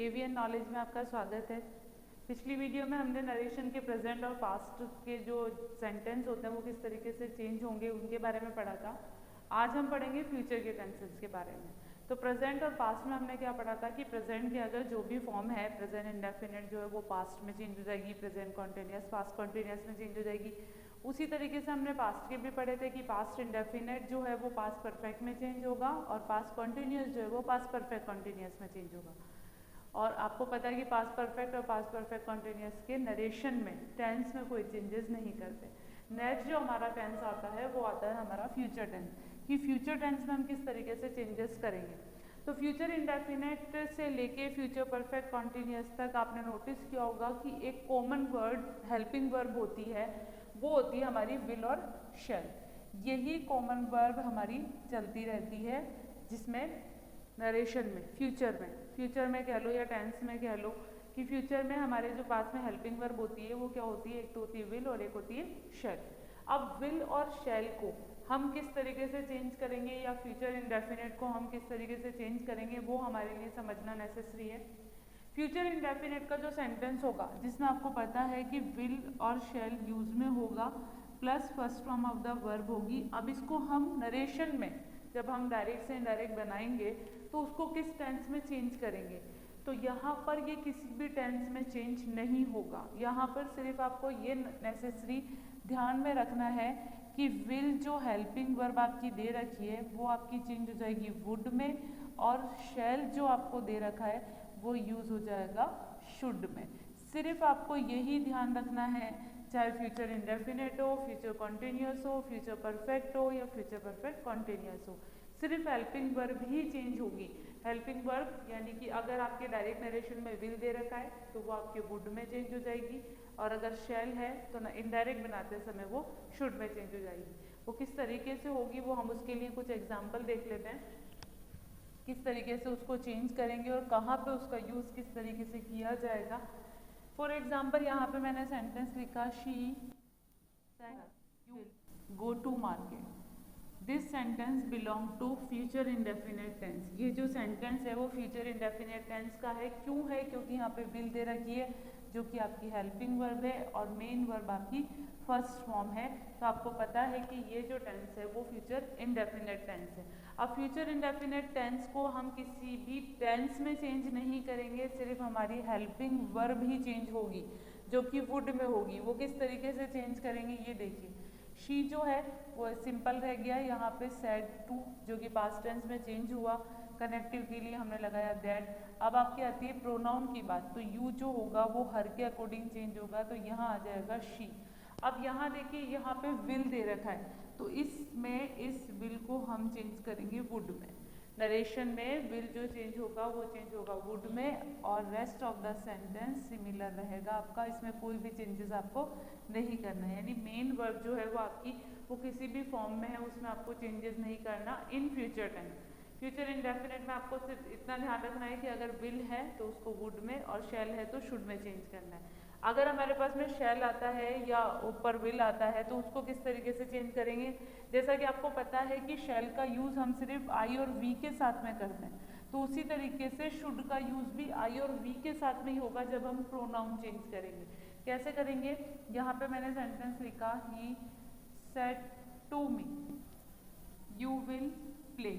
AVN knowledge में आपका स्वागत है। पिछली वीडियो में हमने नरेशन के प्रेजेंट और पास्ट के जो सेंटेंस होते हैं वो किस तरीके से चेंज होंगे उनके बारे में पढ़ा था। आज हम पढ़ेंगे फ्यूचर के टेंसेस के बारे में। तो प्रेजेंट और पास्ट में हमने क्या पढ़ा था कि प्रेजेंट के अगर जो भी फॉर्म है, प्रेजेंट इंडेफिनिट जो है वो पास्ट में चेंज हो जाएगी, प्रेजेंट कॉन्टिन्यूस पास्ट कॉन्टिन्यूस में चेंज हो जाएगी। उसी तरीके से हमने पास्ट के भी पढ़े थे कि पास्ट इंडेफिनिट जो है वो पास्ट परफेक्ट में चेंज होगा और पास्ट कॉन्टिन्यूस जो है वो पास्ट परफेक्ट कॉन्टिन्यूस में चेंज होगा। और आपको पता है कि पास्ट परफेक्ट और पास्ट परफेक्ट कॉन्टिन्यूस के नरेशन में टेंस में कोई चेंजेस नहीं करते। नेक्स्ट जो हमारा टेंस आता है वो आता है हमारा फ्यूचर टेंस, कि फ्यूचर टेंस में हम किस तरीके से चेंजेस करेंगे। तो फ्यूचर इंडेफिनिट से लेके फ्यूचर परफेक्ट कॉन्टिन्यूस तक आपने नोटिस किया होगा कि एक कॉमन वर्ड हेल्पिंग वर्ब होती है, वो होती है हमारी विल और शैल। यही कॉमन वर्ब हमारी चलती रहती है जिसमें नरेशन में फ्यूचर में कह लो या टेंस में कह लो कि फ्यूचर में हमारे जो पास में हेल्पिंग वर्ब होती है वो क्या होती है, एक तो होती है विल और एक होती है शैल। अब विल और शैल को हम किस तरीके से चेंज करेंगे या फ्यूचर इंडेफिनिट को हम किस तरीके से चेंज करेंगे वो हमारे लिए समझना नेसेसरी है। फ्यूचर इंडेफिनिट का जो सेंटेंस होगा जिसमें आपको पता है कि विल और शैल यूज में होगा plus first form of the verb होगी। अब इसको हम नरेशन में जब हम डायरेक्ट से इनडायरेक्ट बनाएंगे तो उसको किस टेंस में चेंज करेंगे। तो यहाँ पर ये किसी भी टेंस में चेंज नहीं होगा। यहाँ पर सिर्फ आपको ये नेसेसरी ध्यान में रखना है कि विल जो हेल्पिंग वर्ब आपकी दे रखी है वो आपकी चेंज हो जाएगी वुड में, और शैल जो आपको दे रखा है वो यूज हो जाएगा शुड में। सिर्फ आपको यही ध्यान रखना है, चाहे फ्यूचर इंडेफिनिट हो, फ्यूचर कॉन्टिन्यूस हो, फ्यूचर परफेक्ट हो या फ्यूचर परफेक्ट कॉन्टिन्यूस हो, सिर्फ हेल्पिंग वर्ब ही चेंज होगी। हेल्पिंग वर्ब यानी कि अगर आपके डायरेक्ट नरेशन में विल दे रखा है तो वो आपके वुड में चेंज हो जाएगी, और अगर शैल है तो ना इनडायरेक्ट बनाते समय वो शुड में चेंज हो जाएगी। वो किस तरीके से होगी वो हम उसके लिए कुछ एग्जाम्पल देख लेते हैं, किस तरीके से उसको चेंज करेंगे और कहाँ पे उसका यूज किस तरीके से किया जाएगा। फॉर एग्जाम्पल यहाँ पे मैंने सेंटेंस लिखा, she you go to market. This sentence belong to future indefinite tense. ये जो सेंटेंस है वो फ्यूचर इंडेफिनिट टेंस का है। क्यों है? क्योंकि यहाँ पे विल दे रखी है जो कि आपकी हेल्पिंग वर्ब है और मेन वर्ब आपकी फर्स्ट फॉर्म है। तो आपको पता है कि ये जो टेंस है वो फ्यूचर इंडेफिनिट टेंस है। अब फ्यूचर इंडेफिनिट टेंस को हम किसी भी टेंस में चेंज नहीं करेंगे, सिर्फ हमारी हेल्पिंग वर्ब ही चेंज होगी जो कि वुड में होगी। वो किस तरीके से चेंज करेंगे ये देखिए। शी जो है वो सिंपल रह गया, यहाँ पे सेड टू जो कि पास्ट टेंस में चेंज हुआ, कनेक्टिव के लिए हमने लगाया दैट। अब आपकी आती है प्रोनाउन की बात, तो यू जो होगा वो हर के अकॉर्डिंग चेंज होगा, तो यहाँ आ जाएगा शी। अब यहाँ देखिए यहाँ पे विल दे रखा है तो इसमें इस विल को हम चेंज करेंगे वुड में। नरेशन में विल जो चेंज होगा वो चेंज होगा वुड में, और rest of the sentence similar रहेगा आपका। इसमें कोई भी चेंजेस आपको नहीं करना है, यानी मेन वर्ब जो है वो आपकी वो किसी भी फॉर्म में है उसमें आपको चेंजेस नहीं करना in future tense. Future indefinite में आपको सिर्फ इतना ध्यान रखना है कि अगर विल है तो उसको वुड में और शैल है तो शुड में चेंज करना है। अगर हमारे पास में शैल आता है या ऊपर विल आता है तो उसको किस तरीके से चेंज करेंगे। जैसा कि आपको पता है कि शैल का यूज हम सिर्फ आई और वी के साथ में करते हैं, तो उसी तरीके से शुड का यूज भी आई और वी के साथ में ही होगा जब हम प्रोनाउन चेंज करेंगे। कैसे करेंगे? यहाँ पे मैंने सेंटेंस लिखा, he said to me you will play.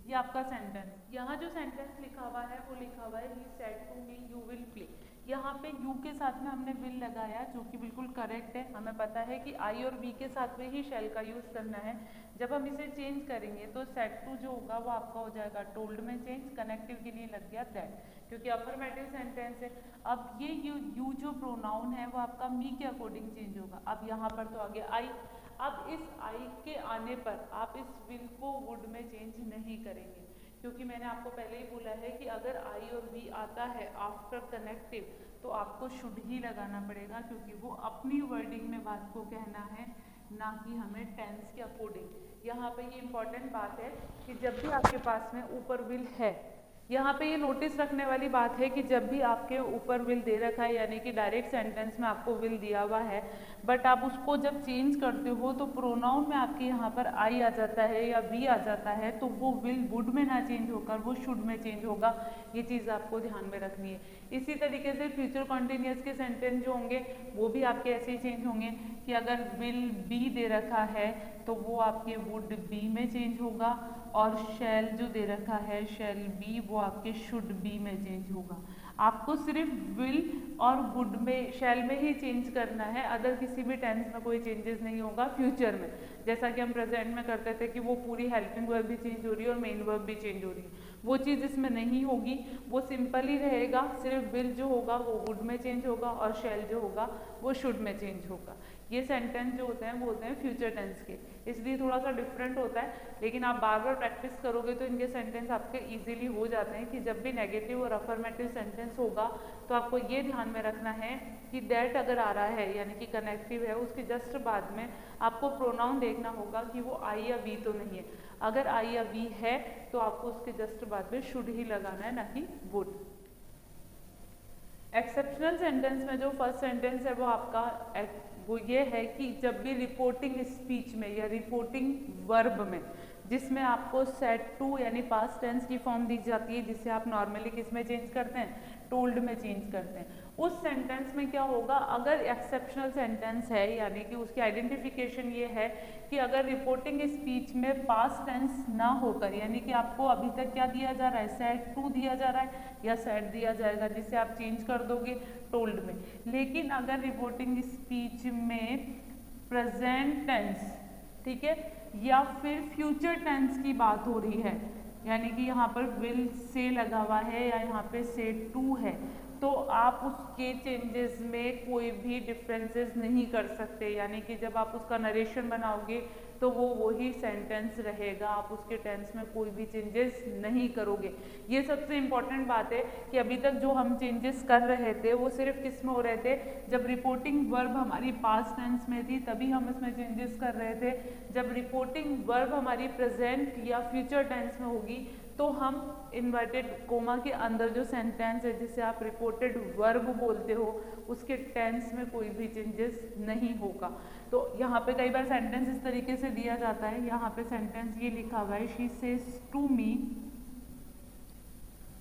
ये आपका सेंटेंस, यहाँ जो सेंटेंस लिखा हुआ है वो लिखा हुआ है he said to me you will play. यहाँ पे यू के साथ में हमने विल लगाया जो कि बिल्कुल करेक्ट है। हमें पता है कि आई और वी के साथ में ही शैल का यूज करना है। जब हम इसे चेंज करेंगे तो सेड टू जो होगा वो आपका हो जाएगा टोल्ड में चेंज, कनेक्टिव के लिए लग गया दैट क्योंकि अफर्मेटिव सेंटेंस है। अब ये यू जो प्रोनाउन है वो आपका मी के अकॉर्डिंग चेंज होगा। अब यहाँ पर तो आ गया आई। अब इस आई के आने पर आप इस विल को वुड में चेंज नहीं करेंगे, क्योंकि मैंने आपको पहले ही बोला है कि अगर आई और वी आता है आफ्टर कनेक्टिव तो आपको शुड ही लगाना पड़ेगा, क्योंकि वो अपनी वर्डिंग में बात को कहना है, ना कि हमें टेंस के अकॉर्डिंग। यहाँ पे ये इंपॉर्टेंट बात है कि जब भी आपके पास में ऊपर विल है यहाँ पे ये नोटिस रखने वाली बात है कि जब भी आपके ऊपर विल दे रखा है, यानी कि डायरेक्ट सेंटेंस में आपको विल दिया हुआ है, बट आप उसको जब चेंज करते हो तो प्रोनाउन में आपके यहाँ पर आई आ जाता है या वी आ जाता है, तो वो विल वुड में ना चेंज होकर वो शुड में चेंज होगा। ये चीज़ आपको ध्यान में रखनी है। इसी तरीके से फ्यूचर कॉन्टिन्यूअस के सेंटेंस जो होंगे वो भी आपके ऐसे ही चेंज होंगे कि अगर विल बी दे रखा है तो वो आपके वुड बी में चेंज होगा, और शैल जो दे रखा है शैल बी वो आपके शुड बी में चेंज होगा। आपको सिर्फ विल और वुड में शैल में ही चेंज करना है, अदर किसी भी टेंस में कोई चेंजेस नहीं होगा। फ्यूचर में जैसा कि हम प्रेजेंट में करते थे कि वो पूरी हेल्पिंग वर्ब भी चेंज हो रही है और मेन वर्ब भी चेंज हो रही है, वो चीज़ इसमें नहीं होगी। वो सिंपल ही रहेगा, सिर्फ विल जो होगा वो वुड में चेंज होगा और शैल जो होगा वो शुड में चेंज होगा। ये सेंटेंस जो होते हैं वो होते हैं फ्यूचर टेंस के, इसलिए थोड़ा सा डिफरेंट होता है, लेकिन आप बार बार प्रैक्टिस करोगे तो इनके सेंटेंस आपके इजीली हो जाते हैं कि जब भी नेगेटिव और अफर्मेटिव सेंटेंस होगा तो आपको ये ध्यान में रखना है कि दैट अगर आ रहा है यानी कि कनेक्टिव है, उसके जस्ट बाद में आपको प्रोनाउन देखना होगा कि वो आई या वी तो नहीं है। अगर आई या वी है तो आपको उसके जस्ट बाद में शुड ही लगाना है, ना कि वुड। एक्सेप्शनल सेंटेंस में जो फर्स्ट सेंटेंस है वो आपका वो ये है कि जब भी रिपोर्टिंग स्पीच में या रिपोर्टिंग वर्ब में जिसमें आपको सेड टू यानी पास्ट टेंस की फॉर्म दी जाती है, जिसे आप नॉर्मली किस में चेंज करते हैं, टोल्ड में चेंज करते हैं, उस सेंटेंस में क्या होगा, अगर एक्सेप्शनल सेंटेंस है यानी कि उसकी आइडेंटिफिकेशन ये है कि अगर रिपोर्टिंग स्पीच में पास्ट टेंस ना होकर, यानी कि आपको अभी तक क्या दिया जा रहा है, सेड टू दिया जा रहा है या सेड दिया जाएगा, जिसे आप चेंज कर दोगे टोल्ड में। लेकिन अगर रिपोर्टिंग स्पीच में प्रेजेंट टेंस, ठीक है, या फिर फ्यूचर टेंस की बात हो रही है, यानी कि यहाँ पर विल से लगा हुआ है या यहाँ पे से टू है, तो आप उसके चेंजेस में कोई भी डिफरेंसेस नहीं कर सकते। यानी कि जब आप उसका नरेशन बनाओगे तो वो वही सेंटेंस रहेगा, आप उसके टेंस में कोई भी चेंजेस नहीं करोगे। ये सबसे इम्पॉर्टेंट बात है कि अभी तक जो हम चेंजेस कर रहे थे वो सिर्फ किस में हो रहे थे, जब रिपोर्टिंग वर्ब हमारी पास्ट टेंस में थी तभी हम इसमें चेंजेस कर रहे थे। जब रिपोर्टिंग वर्ब हमारी प्रेजेंट या फ्यूचर टेंस में होगी तो हम इन्वर्टेड कोमा के अंदर जो सेंटेंस है जिसे आप रिपोर्टेड वर्ब बोलते हो उसके टेंस में कोई भी चेंजेस नहीं होगा। तो यहाँ पे कई बार सेंटेंस इस तरीके से दिया जाता है, यहाँ पे सेंटेंस ये लिखा हुआ है, she says to me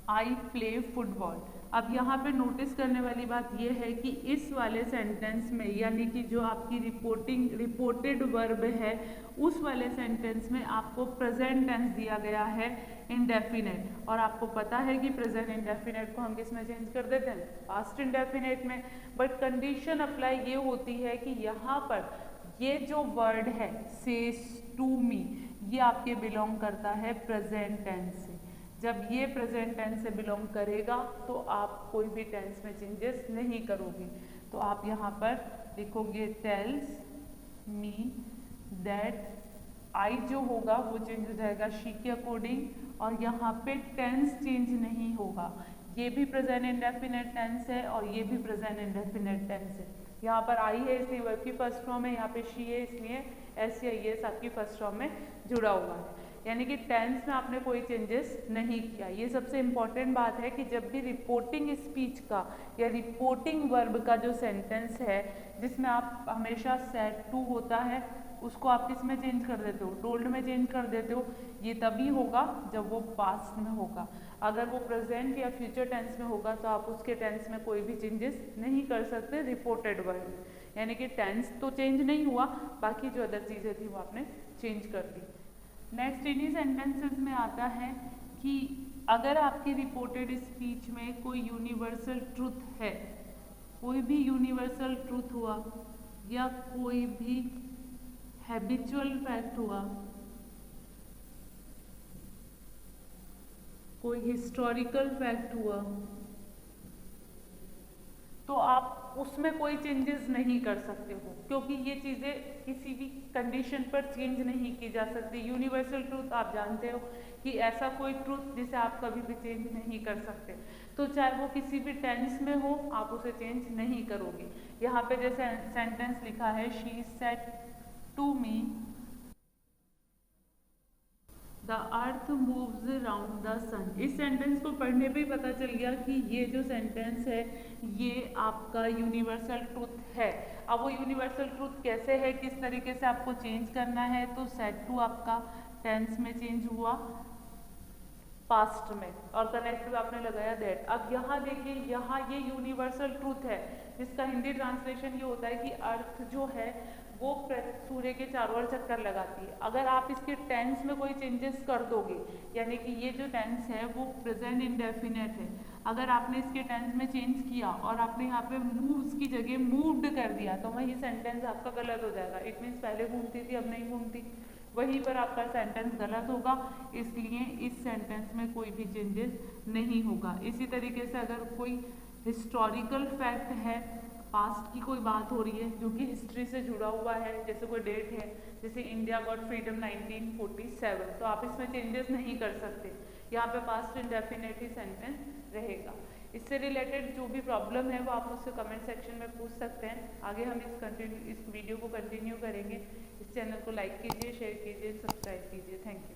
I play football. अब यहाँ पे नोटिस करने वाली बात यह है कि इस वाले सेंटेंस में यानी कि जो आपकी रिपोर्टेड वर्ब है उस वाले सेंटेंस में आपको प्रेजेंट टेंस दिया गया है इंडेफिनेट, और आपको पता है कि प्रेजेंट इंडेफिनेट को हम किस में चेंज कर देते हैं, पास्ट इंडेफिनेट में। बट कंडीशन अप्लाई ये होती है कि यहाँ पर ये जो वर्ड है सेज टू मी, ये आपके बिलोंग करता है प्रेजेंट टेंस से। जब ये प्रेजेंट टेंस से बिलोंग करेगा तो आप कोई भी टेंस में चेंजेस नहीं करोगे। तो आप यहाँ पर लिखोगे टेल्स मी दैट, आई जो होगा वो चेंज हो जाएगा शी के अकॉर्डिंग, और यहाँ पे टेंस चेंज नहीं होगा। ये भी प्रेजेंट इंडेफिनेट टेंस है और ये भी प्रेजेंट इंडेफिनेट टेंस है। यहाँ पर आई है इसलिए वर्ब की फर्स्ट फॉर्म है, यहाँ पे शी है इसलिए एस या एस आपकी फर्स्ट फॉर्म में जुड़ा हुआ है, यानी कि टेंस में आपने कोई चेंजेस नहीं किया। ये सबसे इम्पॉर्टेंट बात है कि जब भी रिपोर्टिंग स्पीच का या रिपोर्टिंग वर्ब का जो सेंटेंस है जिसमें आप हमेशा सेड टू होता है उसको आप किस में चेंज कर देते हो, टोल्ड में चेंज कर देते हो। ये तभी होगा जब वो पास्ट में होगा। अगर वो प्रेजेंट या फ्यूचर टेंस में होगा तो आप उसके टेंस में कोई भी चेंजेस नहीं कर सकते रिपोर्टेड वर्ब, यानी कि टेंस तो चेंज नहीं हुआ, बाकी जो अदर चीज़ें थी वो आपने चेंज कर दी। नेक्स्ट इन्हीं सेंटेंसेस में आता है कि अगर आपकी रिपोर्टेड स्पीच में कोई यूनिवर्सल ट्रुथ है, कोई भी यूनिवर्सल ट्रुथ हुआ या कोई भी हैबिचुअल फैक्ट हुआ, कोई हिस्टोरिकल फैक्ट हुआ, तो आप उसमें कोई चेंजेस नहीं कर सकते हो, क्योंकि ये चीज़ें किसी भी कंडीशन पर चेंज नहीं की जा सकती। यूनिवर्सल ट्रूथ आप जानते हो कि ऐसा कोई ट्रूथ जिसे आप कभी भी चेंज नहीं कर सकते, तो चाहे वो किसी भी टेंस में हो आप उसे चेंज नहीं करोगे। यहाँ पे जैसे सेंटेंस लिखा है she said to me the earth moves round the sun. इस सेंटेंस को पढ़ने पे पता चल गया कि ये जो सेंटेंस है ये आपका यूनिवर्सल ट्रूथ है। अब वो यूनिवर्सल ट्रूथ कैसे है, किस तरीके से आपको चेंज करना है, तो सेड टू आपका टेंस में चेंज हुआ पास्ट में, और कनेक्टिव आपने लगाया दैट। अब यहाँ देखिए, यहाँ ये यूनिवर्सल ट्रूथ है जिसका हिंदी ट्रांसलेशन ये होता है कि अर्थ जो है वो सूर्य के चारों ओर चक्कर लगाती है। अगर आप इसके टेंस में कोई चेंजेस कर दोगे, यानी कि ये जो टेंस है वो प्रेजेंट इंडेफिनेट है, अगर आपने इसके टेंस में चेंज किया और आपने यहाँ पे मूव्स की जगह मूव्ड कर दिया तो वही सेंटेंस आपका गलत हो जाएगा। इट मीन्स पहले घूमती थी अब नहीं घूमती, वहीं पर आपका सेंटेंस गलत होगा, इसलिए इस सेंटेंस में कोई भी चेंजेस नहीं होगा। इसी तरीके से अगर कोई हिस्टोरिकल फैक्ट है, पास्ट की कोई बात हो रही है जो कि हिस्ट्री से जुड़ा हुआ है, जैसे कोई डेट है, जैसे इंडिया गॉट फ्रीडम 1947, तो आप इसमें चेंजेस नहीं कर सकते, यहाँ पे पास्ट इंडेफिनिट ही सेंटेंस रहेगा। इससे रिलेटेड जो भी प्रॉब्लम है वो आप मुझसे कमेंट सेक्शन में पूछ सकते हैं। आगे हम इस वीडियो को कंटिन्यू करेंगे। इस चैनल को लाइक कीजिए, शेयर कीजिए, सब्सक्राइब कीजिए। Thank you.